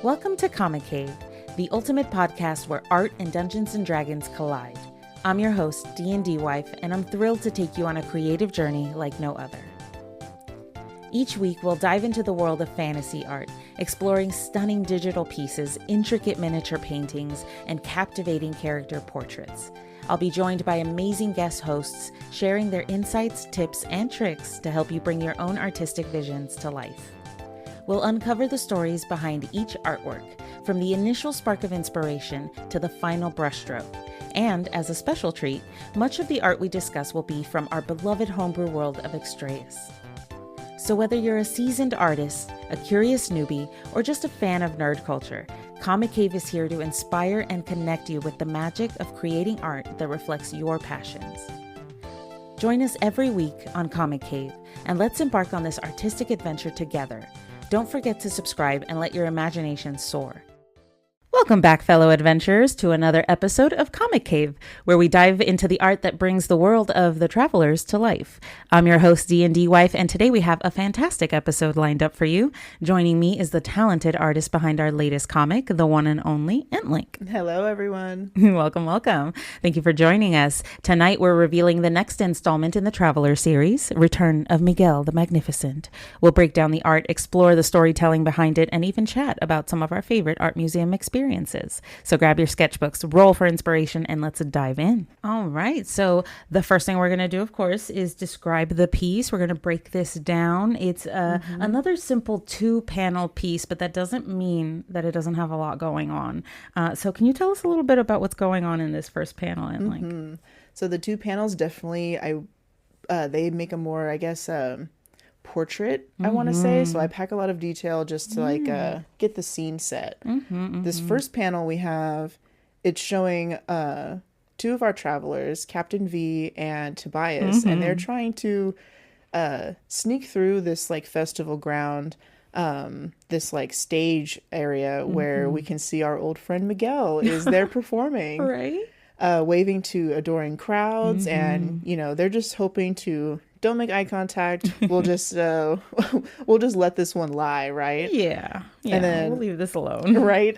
Welcome to Comic Cave, the ultimate podcast where art and Dungeons and Dragons collide. I'm your host, DNDWife, and I'm thrilled to take you on a creative journey like no other. Each week, we'll dive into the world of fantasy art, exploring stunning digital pieces, intricate miniature paintings, and captivating character portraits. I'll be joined by amazing guest hosts, sharing their insights, tips, and tricks to help you bring your own artistic visions to life. We'll uncover the stories behind each artwork, from the initial spark of inspiration to the final brushstroke. And as a special treat, much of the art we discuss will be from our beloved homebrew world of Expressive. So whether you're a seasoned artist, a curious newbie, or just a fan of nerd culture, Comic Cave is here to inspire and connect you with the magic of creating art that reflects your passions. Join us every week on Comic Cave, and let's embark on this artistic adventure together. Don't forget to subscribe and let your imagination soar. Welcome back, fellow adventurers, to another episode of Comic Cave, where we dive into the art that brings the world of the travelers to life. I'm your host, DNDWife, and today we have a fantastic episode lined up for you. Joining me is the talented artist behind our latest comic, the one and only Entlink. Hello, everyone. Welcome, welcome. Thank you for joining us. Tonight, we're revealing the next installment in the Traveler series, Return of Miguel the Magnificent. We'll break down the art, explore the storytelling behind it, and even chat about some of our favorite art museum experiences. So grab your sketchbooks, roll for inspiration, and let's dive in. All right. So the first thing we're going to do, of course, is describe the piece. We're going to break this down. It's another simple 2-panel piece, but that doesn't mean that it doesn't have a lot going on. So can you tell us a little bit about what's going on in this first panel? And So the 2 panels definitely, they make a more, I guess, portrait, I want to say. So I pack a lot of detail just to get the scene set. This first panel we have, it's showing 2 of our travelers, Captain V and Tobias, and they're trying to sneak through this like festival ground, this like stage area where we can see our old friend Miguel is there performing, right? Waving to adoring crowds, and they're just hoping to don't make eye contact. We'll just let this one lie, right? Yeah. And then we'll leave this alone, right?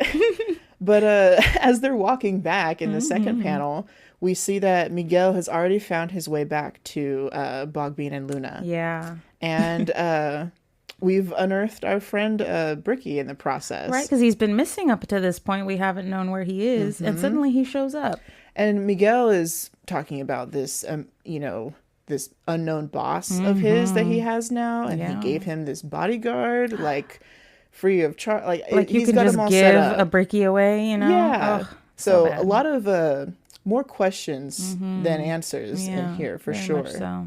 But as they're walking back in the second panel, we see that Miguel has already found his way back to Bogbean and Luna. Yeah. And we've unearthed our friend Bricky in the process. Right, because he's been missing up to this point. We haven't known where he is, and suddenly he shows up. And Miguel is talking about this, this unknown boss of his that he has now, and he gave him this bodyguard, like free of charge. Like you he's can got just him all give set up. a Bricky away, Yeah. Ugh, so bad. a lot of more questions than answers in here for very sure. much so.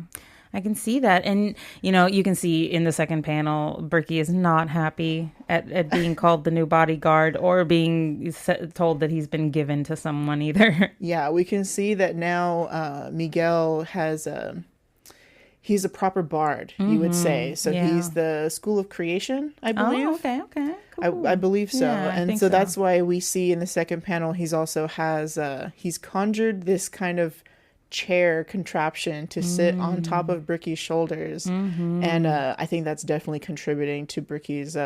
I can see that. And, you can see in the second panel, Bricky is not happy at being called the new bodyguard or being told that he's been given to someone either. Yeah, we can see that now Miguel has he's a proper bard, you would say. So he's the School of Creation, I believe. Oh, okay. Cool. I believe so. Yeah, and so that's why we see in the second panel, he's also has, he's conjured this kind of chair contraption to sit on top of Bricky's shoulders. And I think that's definitely contributing to Bricky's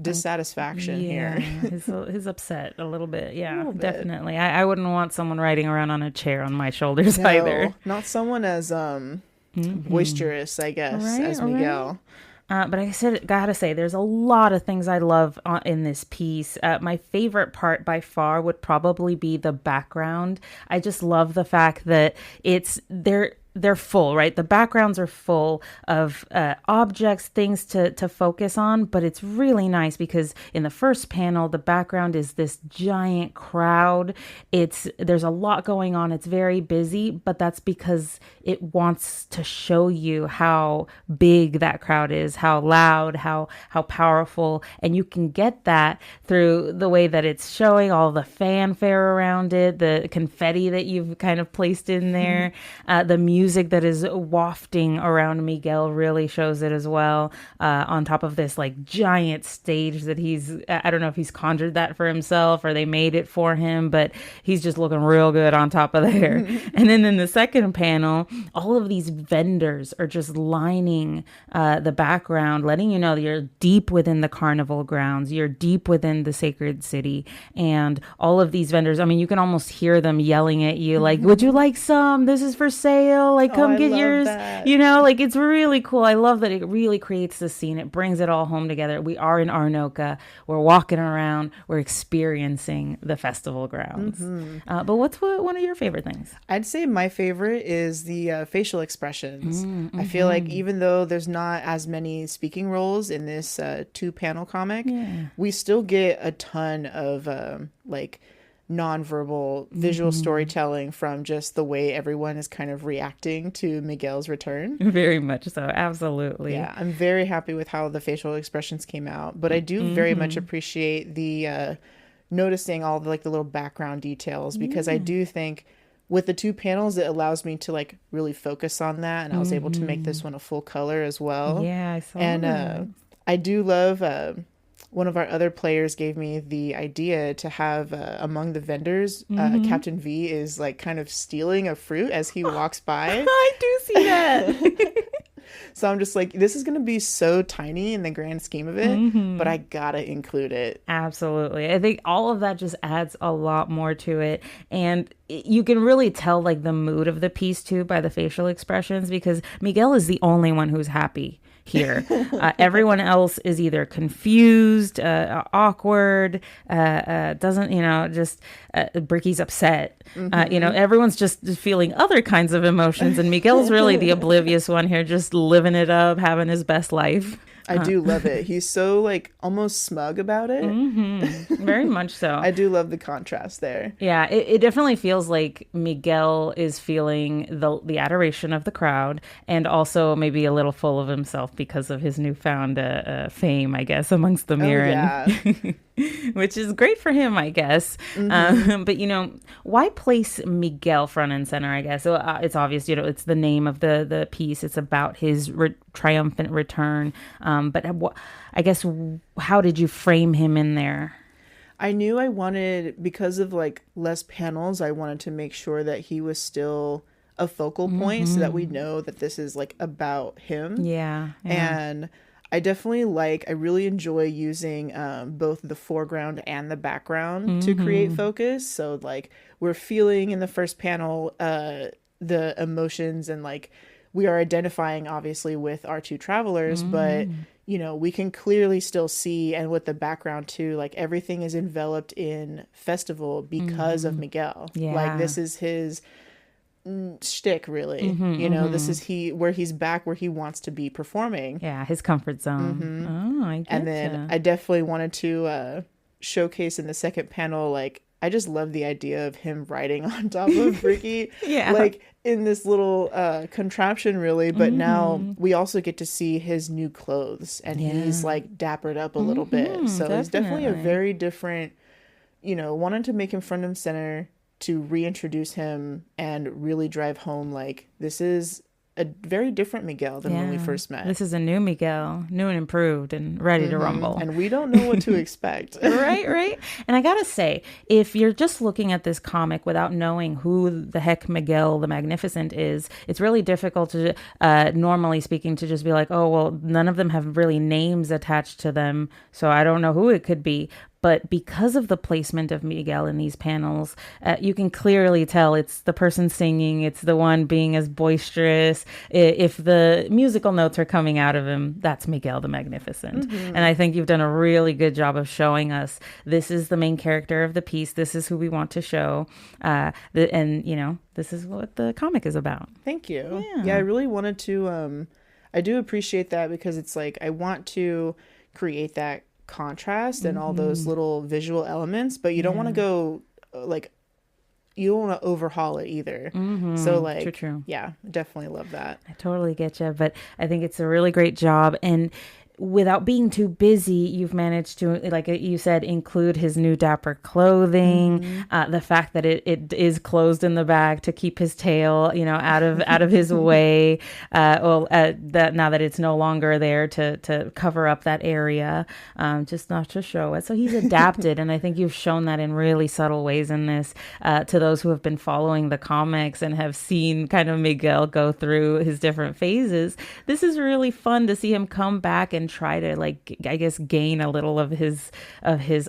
dissatisfaction here. His upset a little bit. Yeah, definitely. I wouldn't want someone riding around on a chair on my shoulders either. Not someone as boisterous, I guess, as Miguel. But I gotta say, there's a lot of things I love in this piece. My favorite part by far would probably be the background. I just love the fact that they're full, right? The backgrounds are full of objects, things to focus on, but it's really nice because in the first panel, the background is this giant crowd. There's a lot going on. It's very busy, but that's because it wants to show you how big that crowd is, how loud, how powerful, and you can get that through the way that it's showing all the fanfare around it, the confetti that you've kind of placed in there, the music music that is wafting around Miguel really shows it as well. On top of this like giant stage that I don't know if he's conjured that for himself or they made it for him, but he's just looking real good on top of there. And then in the second panel, all of these vendors are just lining the background, letting you know that you're deep within the carnival grounds, you're deep within the sacred city, and all of these vendors, I mean, you can almost hear them yelling at you like, would you like some? This is for sale. Like, come get yours. That. You know, like, it's really cool. I love that it really creates the scene. It brings it all home together. We are in Arnoka. We're walking around. We're experiencing the festival grounds. But what's one of your favorite things? I'd say my favorite is the facial expressions. I feel like even though there's not as many speaking roles in this 2-panel comic, we still get a ton of like nonverbal visual storytelling from just the way everyone is kind of reacting to Miguel's return. Very much so. Absolutely. Yeah, I'm very happy with how the facial expressions came out, but I do very much appreciate the noticing all the like the little background details, because I do think with the 2 panels, it allows me to like really focus on that. And I was able to make this one a full color as well. Yeah, I saw and that. I do love one of our other players gave me the idea to have among the vendors, Captain V is like kind of stealing a fruit as he walks by. I do see that. So I'm just like, this is going to be so tiny in the grand scheme of it, but I gotta include it. Absolutely. I think all of that just adds a lot more to it. And you can really tell like the mood of the piece too by the facial expressions, because Miguel is the only one who's happy here. Everyone else is either confused, awkward, doesn't, just Bricky's upset. Everyone's just feeling other kinds of emotions. And Miguel's really the oblivious one here, just living it up, having his best life. I do love it. He's so like almost smug about it. Very much so. I do love the contrast there. Yeah, it definitely feels like Miguel is feeling the adoration of the crowd, and also maybe a little full of himself because of his newfound fame, I guess, amongst the Mirren. Which is great for him, I guess. But, why place Miguel front and center, I guess? So it's obvious, it's the name of the piece. It's about his triumphant return. But I guess, how did you frame him in there? I knew I wanted, because of like less panels, I wanted to make sure that he was still a focal point so that we know that this is like about him. Yeah. And I really enjoy using both the foreground and the background to create focus. So like we're feeling in the first panel the emotions, and like we are identifying obviously with our 2 travelers, but we can clearly still see, and with the background too, like everything is enveloped in festival because of Miguel. Yeah. Like this is his shtick, really. This is where he's back, where he wants to be performing. Yeah, his comfort zone. Oh, I get And then I definitely wanted to showcase in the second panel, like I just love the idea of him riding on top of Bricky. Like in this little contraption, really. But now we also get to see his new clothes, and he's like dappered up a little bit. So it's definitely a very different, wanted to make him front and center, to reintroduce him and really drive home like this is a very different Miguel than when we first met. This is a new Miguel, new and improved and ready to rumble. And we don't know what to expect. Right. And I gotta say, if you're just looking at this comic without knowing who the heck Miguel the Magnificent is, it's really difficult to, normally speaking, to just be like, oh, well, none of them have really names attached to them, so I don't know who it could be. But because of the placement of Miguel in these panels, you can clearly tell it's the person singing. It's the one being as boisterous. If the musical notes are coming out of him, that's Miguel the Magnificent. And I think you've done a really good job of showing us this is the main character of the piece. This is who we want to show. This is what the comic is about. Thank you. Yeah, I really wanted to, I do appreciate that, because it's like I want to create that contrast and all those little visual elements, but you don't want to go like, you don't want to overhaul it either. So like, true. Yeah, definitely love that. I totally get you, but I think it's a really great job. And without being too busy, you've managed to, like you said, include his new dapper clothing, the fact that it is closed in the back to keep his tail, out of his way. That now that it's no longer there to cover up that area, just not to show it. So he's adapted, and I think you've shown that in really subtle ways in this to those who have been following the comics and have seen kind of Miguel go through his different phases. This is really fun to see him come back and try to, like, I guess, gain a little of his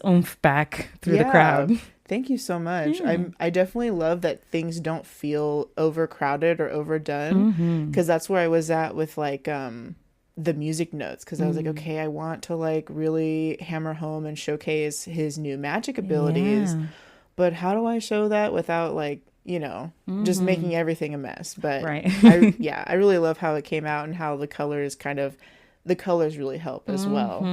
oomph back through the crowd. Thank you so much. I definitely love that things don't feel overcrowded or overdone, because that's where I was at with like the music notes, because I was like, okay, I want to like really hammer home and showcase his new magic abilities, but how do I show that without like, just making everything a mess? But right. I really love how it came out and how the colors really help as well.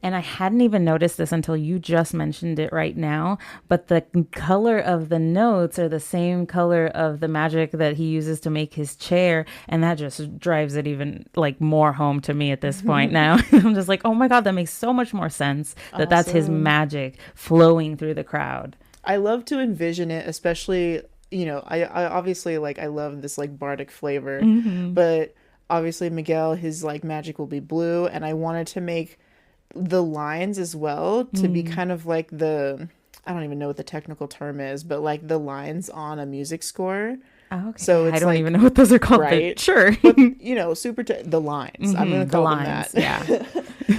And I hadn't even noticed this until you just mentioned it right now, but the color of the notes are the same color of the magic that he uses to make his chair, and that just drives it even like more home to me at this point now. I'm just like, oh my God, that makes so much more sense that that's his magic flowing through the crowd. I love to envision it, especially, I obviously like, I love this like bardic flavor, but obviously Miguel, his like magic will be blue, and I wanted to make the lines as well to be kind of like I don't even know what the technical term is, but like the lines on a music score. Oh, okay. So it's I don't even know what those are called, right? But sure. But, the lines. I'm going to call them that. Yeah.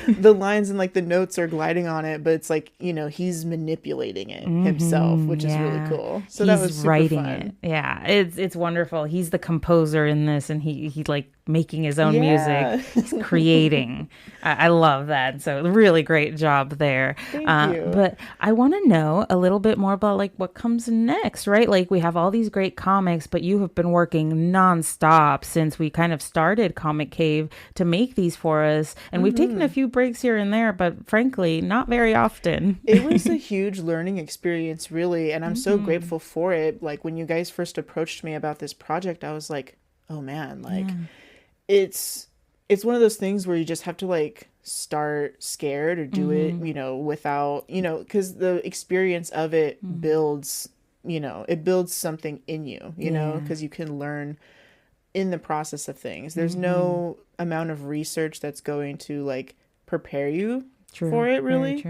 The lines and like the notes are gliding on it, but it's like, he's manipulating it himself, which is really cool. So that was super writing fun. It. Yeah. It's wonderful. He's the composer in this, and he like making his own music. He's creating. I love that. So really great job there. Thank you. But I want to know a little bit more about like what comes next, right? Like we have all these great comics, but you have been working nonstop since we kind of started Comic Cave to make these for us. And we've taken a few breaks here and there, but frankly, not very often. It was a huge learning experience, really. And I'm so grateful for it. Like when you guys first approached me about this project, I was like, oh man, like it's one of those things where you just have to like start scared or do it, without, because the experience of it builds, it builds something in you, because you can learn in the process of things. There's no amount of research that's going to like prepare you for it, really.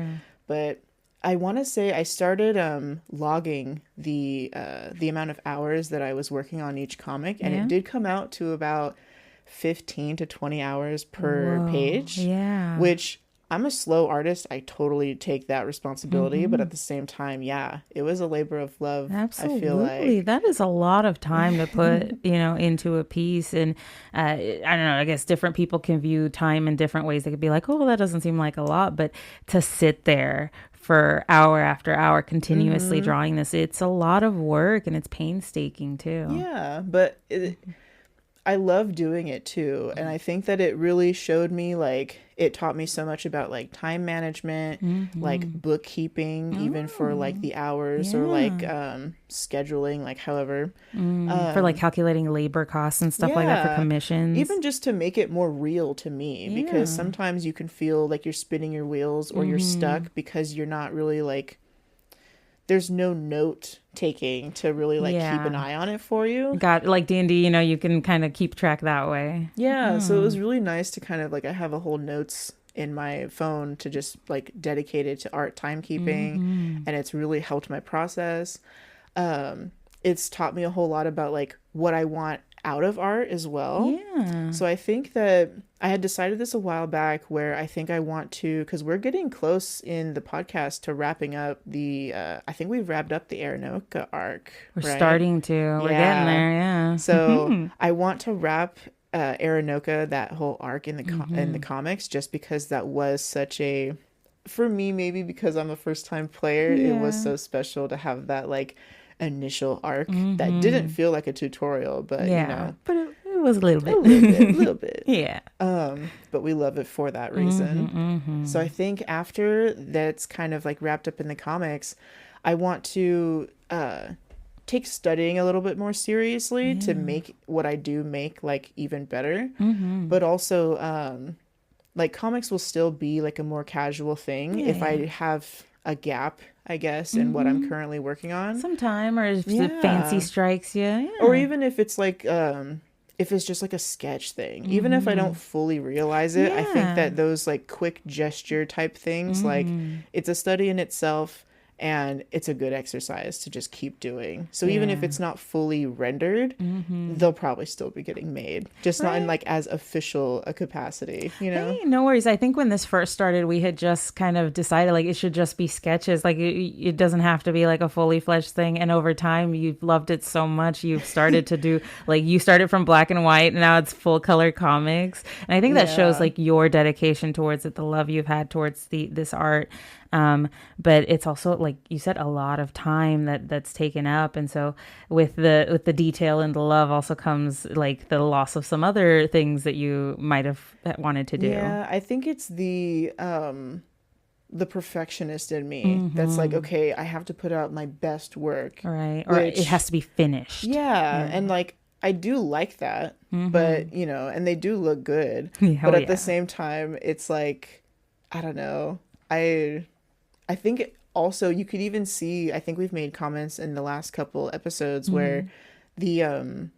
But I want to say I started logging the amount of hours that I was working on each comic, and it did come out to about 15 to 20 hours per page, which I'm a slow artist. I totally take that responsibility, but at the same time, it was a labor of love. Absolutely. I feel like that is a lot of time to put, into a piece. And I don't know, I guess different people can view time in different ways. They could be like, oh, that doesn't seem like a lot, but to sit there for hour after hour continuously drawing this, it's a lot of work, and it's painstaking too. Yeah, but I love doing it too. And I think that it really showed me, like, it taught me so much about like time management, like bookkeeping, even for like the hours or like scheduling, like however. For like calculating labor costs and stuff like that for commissions. Even just to make it more real to me, because sometimes you can feel like you're spinning your wheels or you're stuck because you're not really like, there's no note taking to really like keep an eye on it for you. Got like D&D, you can kind of keep track that way. Yeah. So it was really nice to kind of like, I have a whole notes in my phone to just like dedicated to art timekeeping, and it's really helped my process. It's taught me a whole lot about like what I want out of art as well. Yeah. So I think that I had decided this a while back, where I think I want to, because we're getting close in the podcast to wrapping up the, I think we've wrapped up the Aranoka arc. We're starting to. We're getting there, yeah. So I want to wrap Aranoka, that whole arc in the in the comics, just because that was such a, for me, maybe because I'm a first time player, it was so special to have that like initial arc that didn't feel like a tutorial, but but it was a little bit. A little bit. Yeah. But we love it for that reason. So I think after that's kind of like wrapped up in the comics, I want to take studying a little bit more seriously to make what I do make like even better. But also like comics will still be like a more casual thing if I have a gap, I guess, in what I'm currently working on. Sometime, or if the fancy strikes you. Yeah. Or even if it's like, if it's just like a sketch thing, even if I don't fully realize it, I think that those like quick gesture type things, like it's a study in itself. And it's a good exercise to just keep doing. So even if it's not fully rendered, they'll probably still be getting made. Just not in like as official a capacity, you know? Hey, no worries. I think when this first started, we had just kind of decided like it should just be sketches. Like it doesn't have to be like a fully fledged thing. And over time, you've loved it so much. You've started to do like you started from black and white and now it's full color comics. And I think that shows like your dedication towards it, the love you've had towards this art. But it's also, like you said, a lot of time that's taken up. And so with the detail and the love also comes like the loss of some other things that you might have wanted to do. Yeah, I think it's the perfectionist in me that's like, okay, I have to put out my best work. Right. Or it has to be finished. Yeah. And like, I do like that, but you know, and they do look good. But at the same time, it's like, I don't know. I think also you could even see, I think we've made comments in the last couple episodes where the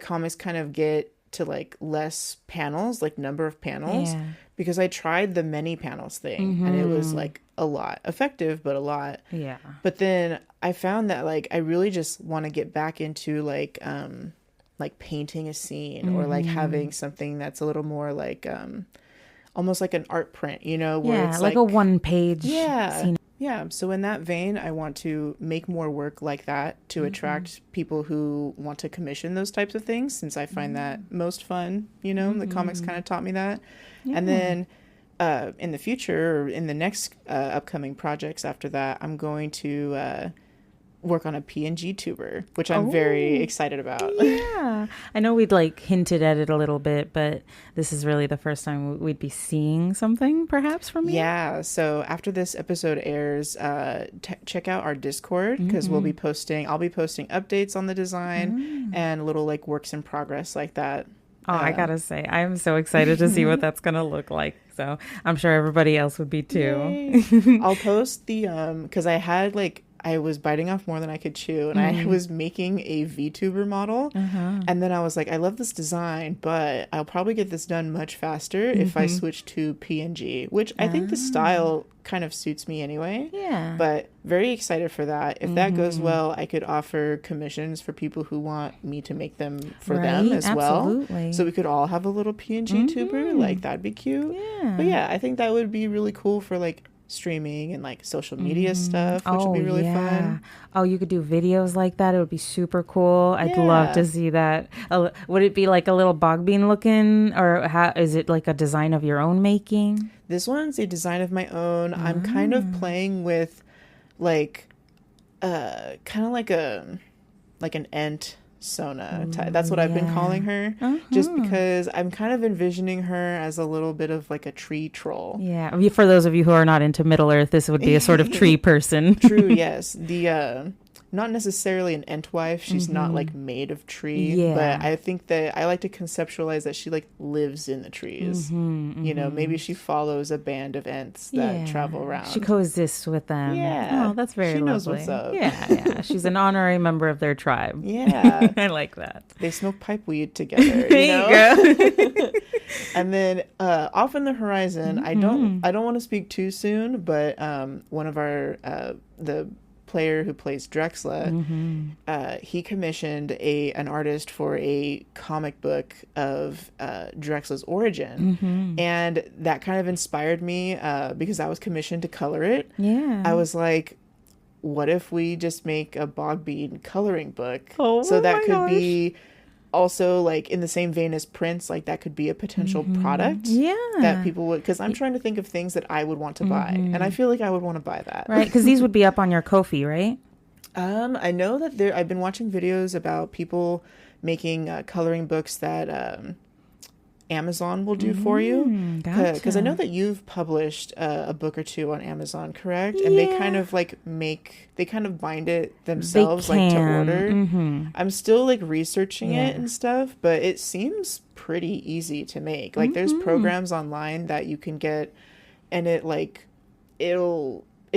comics kind of get to like less panels, like number of panels, because I tried the many panels thing and it was like a lot effective, but a lot. Yeah. But then I found that like, I really just want to get back into like painting a scene or like having something that's a little more like, almost like an art print, you know, where it's like a one page scene. Yeah. So in that vein, I want to make more work like that to attract people who want to commission those types of things, since I find that most fun, you know, the comics kind of taught me that. And then in the future, or in the next upcoming projects after that, I'm going to work on a PNG tuber, which I'm very excited about. Yeah. I know we'd like hinted at it a little bit, but this is really the first time we'd be seeing something perhaps from you. Yeah. So after this episode airs, check out our Discord, because I'll be posting updates on the design and little like works in progress like that. Oh, I gotta say, I'm so excited to see what that's gonna look like. So I'm sure everybody else would be too. I'll post the because I was biting off more than I could chew, and I was making a VTuber model, and then I was like, I love this design, but I'll probably get this done much faster if I switch to PNG, which I think the style kind of suits me anyway. Yeah. But very excited for that. If that goes well, I could offer commissions for people who want me to make them for them as well. So we could all have a little PNG tuber. Like, that'd be cute. Yeah. But yeah, I think that would be really cool for like streaming and like social media stuff, which would be really fun. Oh, you could do videos like that. It would be super cool. I'd love to see that. Would it be like a little bog bean looking, or is it like a design of your own making? This one's a design of my own. I'm kind of playing with like kind of like an Ent Sona type. That's what I've been calling her, just because I'm kind of envisioning her as a little bit of like a tree troll. Yeah, for those of you who are not into Middle Earth, this would be a sort of tree person. True. Yes. The not necessarily an Entwife. She's not like made of tree, but I think that I like to conceptualize that she like lives in the trees. You know, maybe she follows a band of Ents that travel around. She coexists with them. Yeah. Oh, that's very lovely. She knows what's up. Yeah. She's an honorary member of their tribe. Yeah. I like that. They smoke pipe weed together. There you go. And then off in the horizon, I don't want to speak too soon, but one of our the player who plays Drexla, he commissioned an artist for a comic book of Drexla's origin, and that kind of inspired me because I was commissioned to color it. I was like, what if we just make a bog bean coloring book? So that could be also like in the same vein as prints, like that could be a potential product that people would, because I'm trying to think of things that I would want to buy, and I feel like I would want to buy that, right? Because these would be up on your Ko-fi, right? I know that I've been watching videos about people making coloring books that Amazon will do for you. Because I know Gotcha. that you've published a book or two on Amazon, correct? And they kind of like they kind of bind it They themselves, like to order. can. I'm still like researching Yeah. it and stuff, but it seems pretty easy to make. Like there's programs online that you can get, and it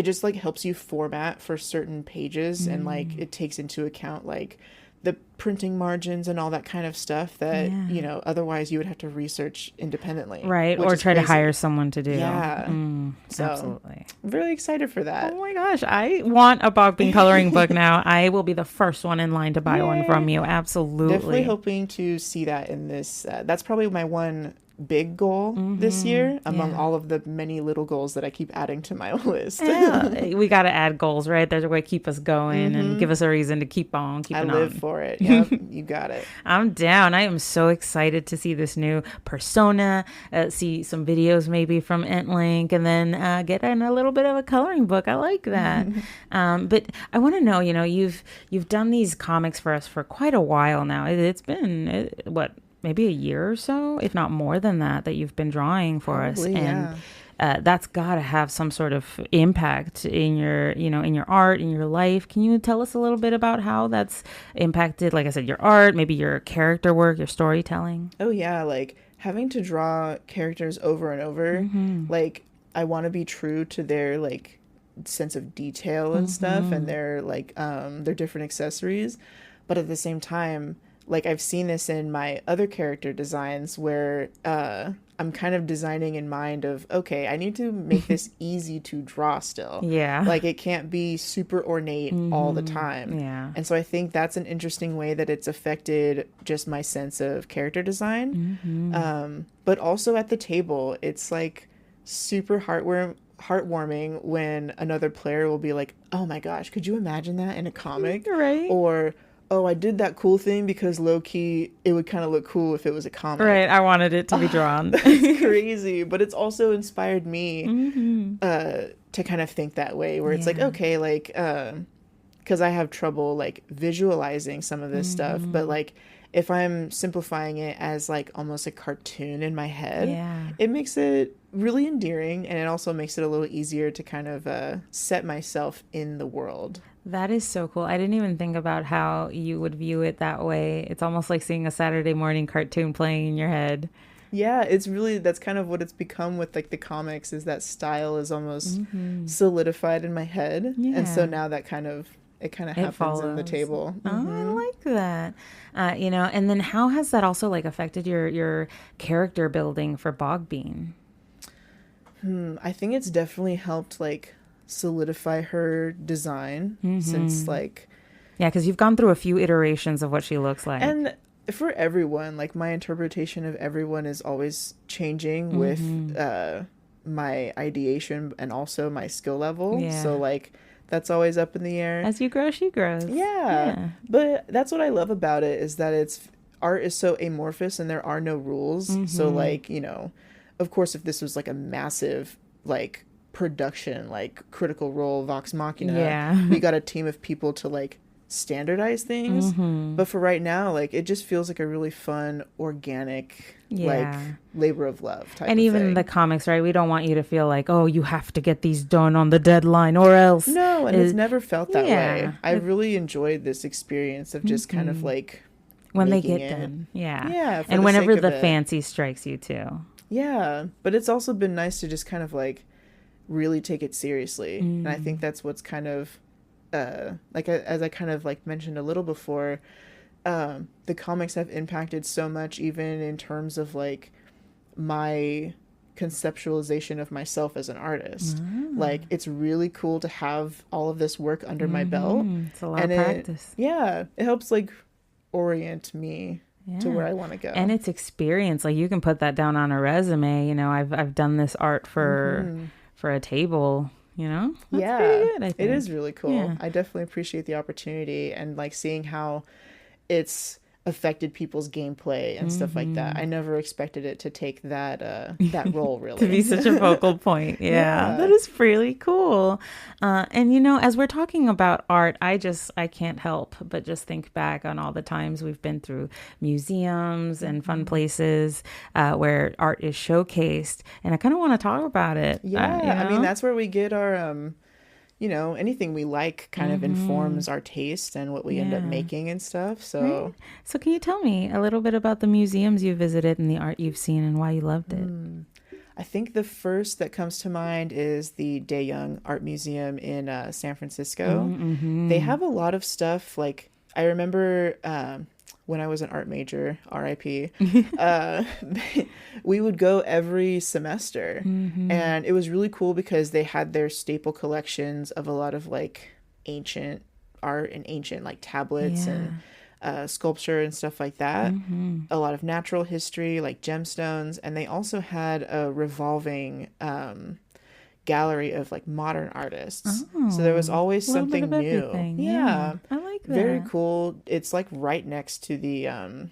just like helps you format for certain pages, and like it takes into account like the printing margins and all that kind of stuff that otherwise you would have to research independently, Right, which or is try to crazy. hire someone to do. Yeah. So Absolutely. I'm really excited for that. Oh my gosh, I want a bog bean coloring book now. I will be the first one in line to buy one from you. Absolutely. Definitely hoping to see that in this. That's probably my one big goal this year among all of the many little goals that I keep adding to my list. We got to add goals, right? They're going to keep us going and give us a reason to keep on keeping I live on. for it. Yep, you got it. I'm down. I am so excited to see this new persona, see some videos maybe from Intlink, and then get in a little bit of a coloring book. I like that. But I want to know, you've done these comics for us for quite a while now. It's been, what, maybe a year or so, if not more than that you've been drawing for Probably, us. And that's got to have some sort of impact in your, in your art, in your life. Can you tell us a little bit about how that's impacted, like I said, your art, maybe your character work, your storytelling? Oh yeah, like having to draw characters over and over, like I want to be true to their like sense of detail and stuff, and their like their different accessories, but at the same time, like I've seen this in my other character designs where I'm kind of designing in mind of, okay, I need to make this easy to draw still. Yeah. Like it can't be super ornate all the time. Yeah. And so I think that's an interesting way that it's affected just my sense of character design. But also at the table, it's like super heartwarming when another player will be like, oh my gosh, could you imagine that in a comic? Right. Or, oh, I did that cool thing because low-key it would kind of look cool if it was a comic. Right, I wanted it to be drawn. It's crazy, but it's also inspired me to kind of think that way, where it's like, okay, like, because I have trouble like visualizing some of this stuff, but like if I'm simplifying it as like almost a cartoon in my head, it makes it really endearing, and it also makes it a little easier to kind of set myself in the world. That is so cool. I didn't even think about how you would view it that way. It's almost like seeing a Saturday morning cartoon playing in your head. Yeah, it's really, that's kind of what it's become with like the comics, is that style is almost solidified in my head. And so now that it happens in the table. Oh, I like that. And then how has that also like affected your character building for Bogbean? I think it's definitely helped like solidify her design since like... Yeah, because you've gone through a few iterations of what she looks like. And for everyone, like my interpretation of everyone is always changing with my ideation and also my skill level. Yeah. So like that's always up in the air. As you grow, she grows. Yeah. But that's what I love about it, is that art is so amorphous and there are no rules. So like, of course, if this was like a massive like production, like Critical Role, Vox Machina, we got a team of people to like standardize things. But for right now, like it just feels like a really fun, organic, like labor of love type and of even thing. the comics, right? We don't want you to feel like, oh, you have to get these done on the deadline or else. No, and it's never felt that way. I really enjoyed this experience of just kind of like when they get done. Yeah. And whenever the fancy strikes you too. Yeah. But it's also been nice to just kind of like really take it seriously. And I think that's what's kind of like, as I kind of like mentioned a little before, the comics have impacted so much, even in terms of like my conceptualization of myself as an artist. Like it's really cool to have all of this work under my belt. It's a lot of practice. It helps like orient me to where I want to go. And it's experience. Like you can put that down on a resume. I've done this art for a table. That's pretty good, I think. It is really cool. I definitely appreciate the opportunity and like seeing how it's affected people's gameplay and stuff like that. I never expected it to take that that role, really. To be such a focal point. Yeah, that is really cool. And as we're talking about art, I can't help but just think back on all the times we've been through museums and fun places where art is showcased, and I kind of want to talk about it. I mean, that's where we get our anything we like kind of informs our taste and what we end up making and stuff. So So can you tell me a little bit about the museums you visited and the art you've seen and why you loved it? I think the first that comes to mind is the De Young Art Museum in San Francisco. They have a lot of stuff. Like, I remember when I was an art major, RIP, we would go every semester. And it was really cool because they had their staple collections of a lot of like ancient art and ancient like tablets and sculpture and stuff like that. A lot of natural history, like gemstones. And they also had a revolving gallery of like modern artists. So there was always something new. Yeah. I like that. Very cool. It's like right next to the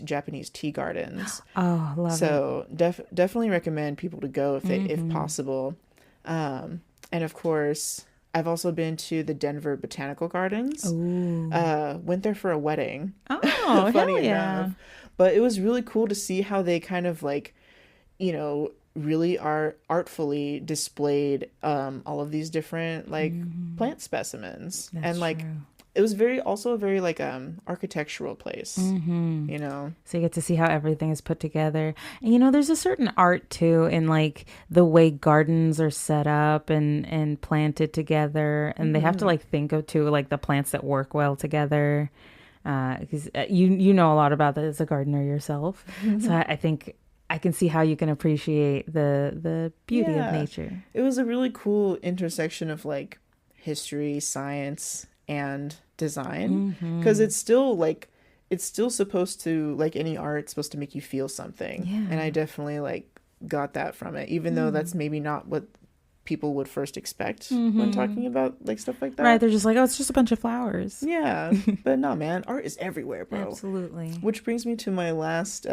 Japanese tea gardens. Oh, love it. So definitely recommend people to go if possible. And of course, I've also been to the Denver Botanical Gardens. Went there for a wedding. Oh, Funny enough. But it was really cool to see how they kind of like, really are artfully displayed all of these different like plant specimens. That's and like true. It was also a very like architectural place. So you get to see how everything is put together. And there's a certain art too in like the way gardens are set up and planted together, and they have to like think of too like the plants that work well together, because you know a lot about that as a gardener yourself. So I think I can see how you can appreciate the beauty of nature. It was a really cool intersection of like history, science, and design, because it's still supposed to, like any art, it's supposed to make you feel something. And I definitely like got that from it, even though that's maybe not what people would first expect when talking about like stuff like that. Right, they're just like, oh, it's just a bunch of flowers. Yeah, but no, man, art is everywhere, bro. Absolutely. Which brings me to my last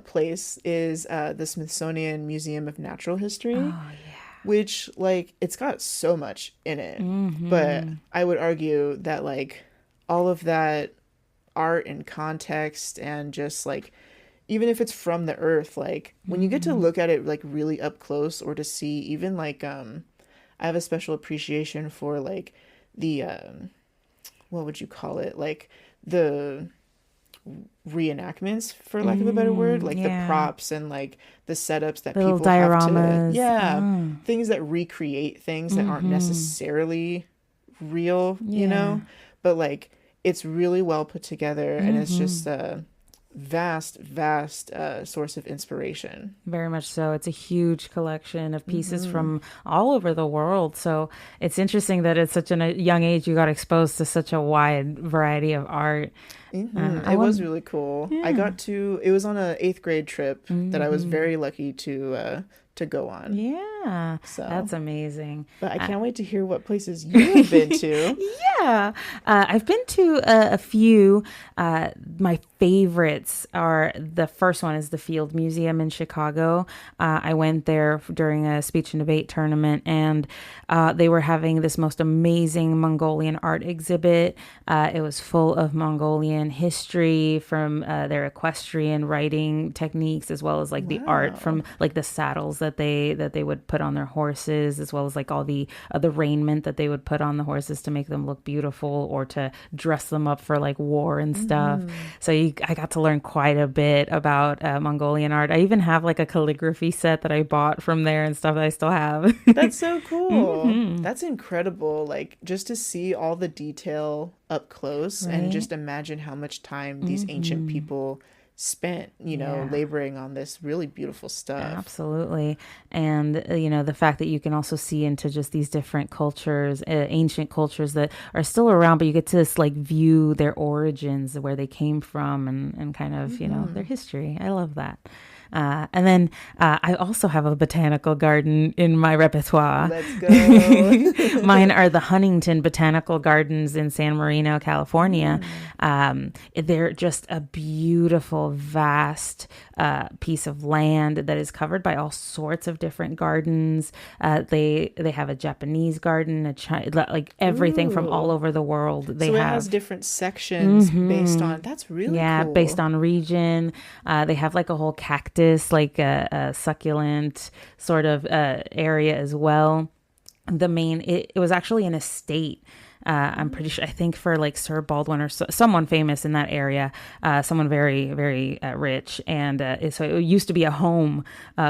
place is the Smithsonian Museum of Natural History. Oh, yeah. Which, like, it's got so much in it. But I would argue that, like, all of that art and context and just, like, even if it's from the earth, like, when you get to look at it, like, really up close, or to see even, like, I have a special appreciation for, like, the, what would you call it? Like, the reenactments, for lack of a better word, like the props and like the setups that little people dioramas. have to things that recreate things that aren't necessarily real, but like it's really well put together, and it's just a vast source of inspiration. Very much so. It's a huge collection of pieces from all over the world. So it's interesting that at such a young age you got exposed to such a wide variety of art. It was really cool. I got to, it was on a 8th grade trip that I was very lucky to go on. Yeah, so that's amazing. But I can't wait to hear what places you have been to. Yeah, I've been to a few. My favorites are, the first one is the Field Museum in Chicago. I went there during a speech and debate tournament, and they were having this most amazing Mongolian art exhibit. It was full of Mongolian history, from their equestrian riding techniques, as well as like the art from like the saddles that they would put on their horses, as well as like all the raiment that they would put on the horses to make them look beautiful, or to dress them up for like war and stuff. So I got to learn quite a bit about Mongolian art. I even have like a calligraphy set that I bought from there and stuff that I still have. That's so cool. That's incredible. Like, just to see all the detail up close, and just imagine how much time these ancient people spent, laboring on this really beautiful stuff. Absolutely. And, the fact that you can also see into just these different cultures, ancient cultures that are still around, but you get to like view their origins, where they came from, and kind of, their history. I love that. And then I also have a botanical garden in my repertoire. Let's go. Mine are the Huntington Botanical Gardens in San Marino, California. They're just a beautiful, vast piece of land that is covered by all sorts of different gardens. They have a Japanese garden, like everything from all over the world. So it has different sections based on, that's really cool. Based on region. They have like a whole cactus, like a succulent sort of area as well. It was actually an estate. I'm pretty sure, I think for like Sir Baldwin or someone famous in that area, someone very, very rich. And so it used to be a home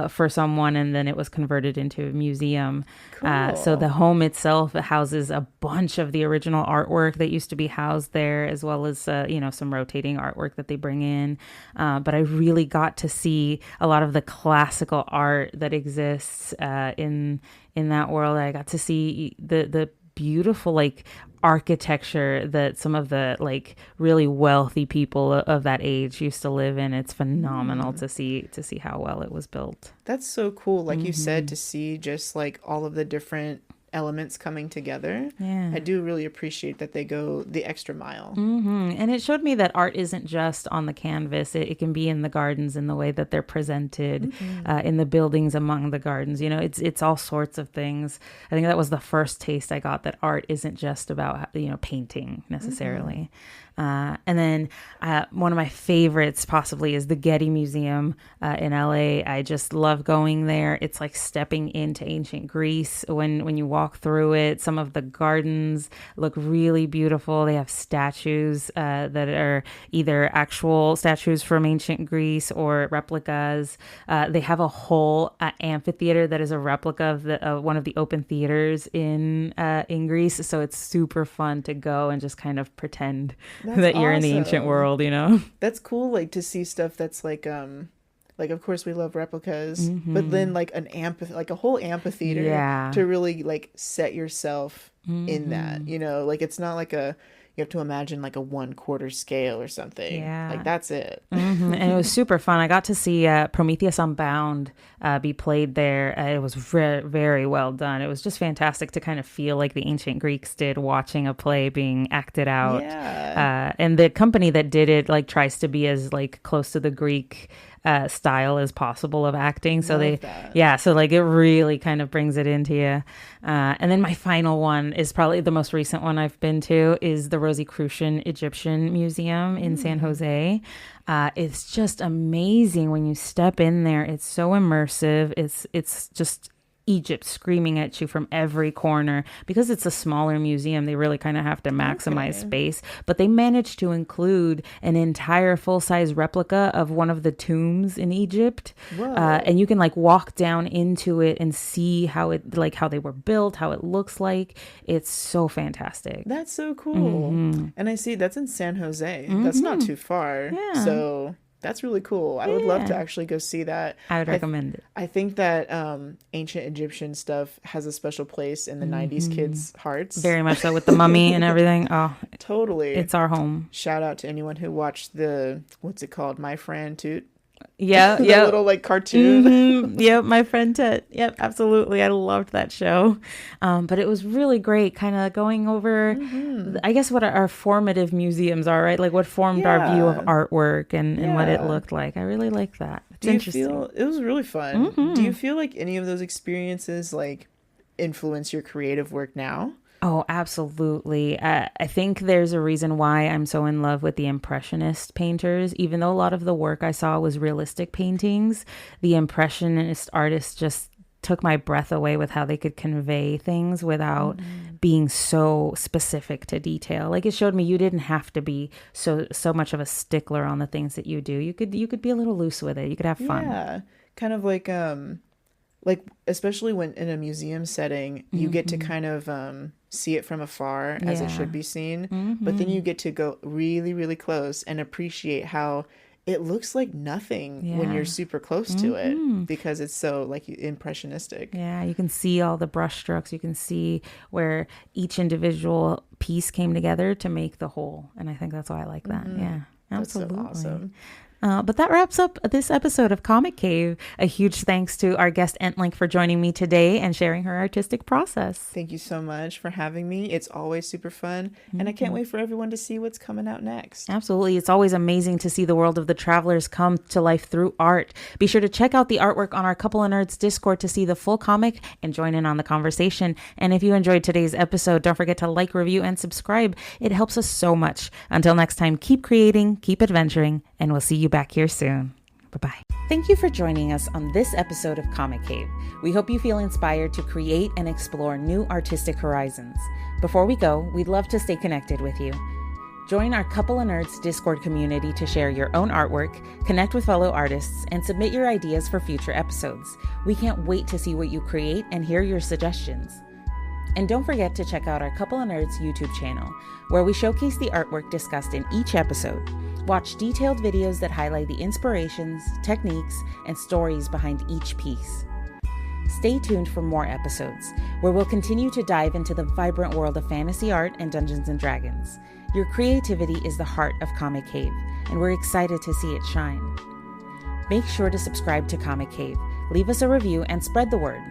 for someone, and then it was converted into a museum. Cool. So the home itself houses a bunch of the original artwork that used to be housed there, as well as, some rotating artwork that they bring in. But I really got to see a lot of the classical art that exists in that world. I got to see the beautiful like architecture that some of the like really wealthy people of that age used to live in. It's phenomenal to see how well it was built. That's so cool. Like you said, to see just like all of the different elements coming together. Yeah. I do really appreciate that they go the extra mile. And it showed me that art isn't just on the canvas. It can be in the gardens, in the way that they're presented, in the buildings among the gardens. It's all sorts of things. I think that was the first taste I got, that art isn't just about, painting necessarily. And then one of my favorites possibly is the Getty Museum in LA. I just love going there. It's like stepping into ancient Greece when you walk through it. Some of the gardens look really beautiful. They have statues that are either actual statues from ancient Greece or replicas. They have a whole amphitheater that is a replica of one of the open theaters in Greece. So it's super fun to go and just kind of pretend that you're in the ancient world, That's cool, like to see stuff that's like of course we love replicas, but then like like a whole amphitheater to really like set yourself in that, like it's not like you have to imagine like a 1/4 scale or something. Like that's it. And it was super fun. I got to see Prometheus Unbound be played there. It was very well done. It was just fantastic to kind of feel like the ancient Greeks did, watching a play being acted out. And the company that did it like tries to be as like close to the Greek style as possible of acting. So so like it really kind of brings it into you. And then my final one is probably the most recent one I've been to, is the Rosicrucian Egyptian Museum in San Jose. It's just amazing when you step in there. It's so immersive. It's just Egypt screaming at you from every corner. Because it's a smaller museum, they really kind of have to maximize space, but they managed to include an entire full-size replica of one of the tombs in Egypt. And you can like walk down into it and see how they were built, how it looks like. It's so fantastic. That's so cool. And I see that's in San Jose. That's not too far. So that's really cool. I would love to actually go see that. I would recommend it. I think that ancient Egyptian stuff has a special place in the 90s kids' hearts. Very much so, with the mummy and everything. Oh, totally. It's our home. Shout out to anyone who watched what's it called? My Friend Toot. Yeah, the little like cartoon. Yep, My Friend Tet. Yep, absolutely. I loved that show. But it was really great, kind of going over, I guess, what our formative museums are, right? Like what formed our view of artwork and what it looked like. I really like that. It's interesting. It was really fun. Do you feel like any of those experiences like influence your creative work now? Oh, absolutely. I think there's a reason why I'm so in love with the Impressionist painters. Even though a lot of the work I saw was realistic paintings, the Impressionist artists just took my breath away with how they could convey things without being so specific to detail. Like it showed me you didn't have to be so much of a stickler on the things that you do. You could be a little loose with it. You could have fun. Yeah, kind of like especially when in a museum setting, you get to kind of see it from afar as it should be seen, but then you get to go really, really close and appreciate how it looks like nothing when you're super close to it, because it's so like impressionistic. Yeah, you can see all the brush strokes. You can see where each individual piece came together to make the whole. And I think that's why I like that. Yeah, absolutely. That's so awesome. But that wraps up this episode of Comic Cave. A huge thanks to our guest Entlink for joining me today and sharing her artistic process. Thank you so much for having me. It's always super fun, and I can't wait for everyone to see what's coming out next. Absolutely. It's always amazing to see the world of the Travelers come to life through art. Be sure to check out the artwork on our Couple of Nerds Discord to see the full comic and join in on the conversation. And if you enjoyed today's episode, don't forget to like, review, and subscribe. It helps us so much. Until next time, keep creating, keep adventuring, and we'll see you back here soon. Bye-bye. Thank you for joining us on this episode of Comic Cave. We hope you feel inspired to create and explore new artistic horizons. Before we go, we'd love to stay connected with you. Join our Couple of Nerds Discord community to share your own artwork, connect with fellow artists, and submit your ideas for future episodes. We can't wait to see what you create and hear your suggestions. And don't forget to check out our Couple of Nerds YouTube channel, where we showcase the artwork discussed in each episode. Watch detailed videos that highlight the inspirations, techniques, and stories behind each piece. Stay tuned for more episodes, where we'll continue to dive into the vibrant world of fantasy art and Dungeons & Dragons. Your creativity is the heart of Comic Cave, and we're excited to see it shine. Make sure to subscribe to Comic Cave, leave us a review, and spread the word.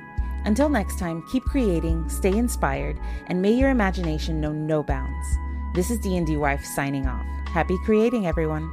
Until next time, keep creating, stay inspired, and may your imagination know no bounds. This is DNDWife signing off. Happy creating, everyone.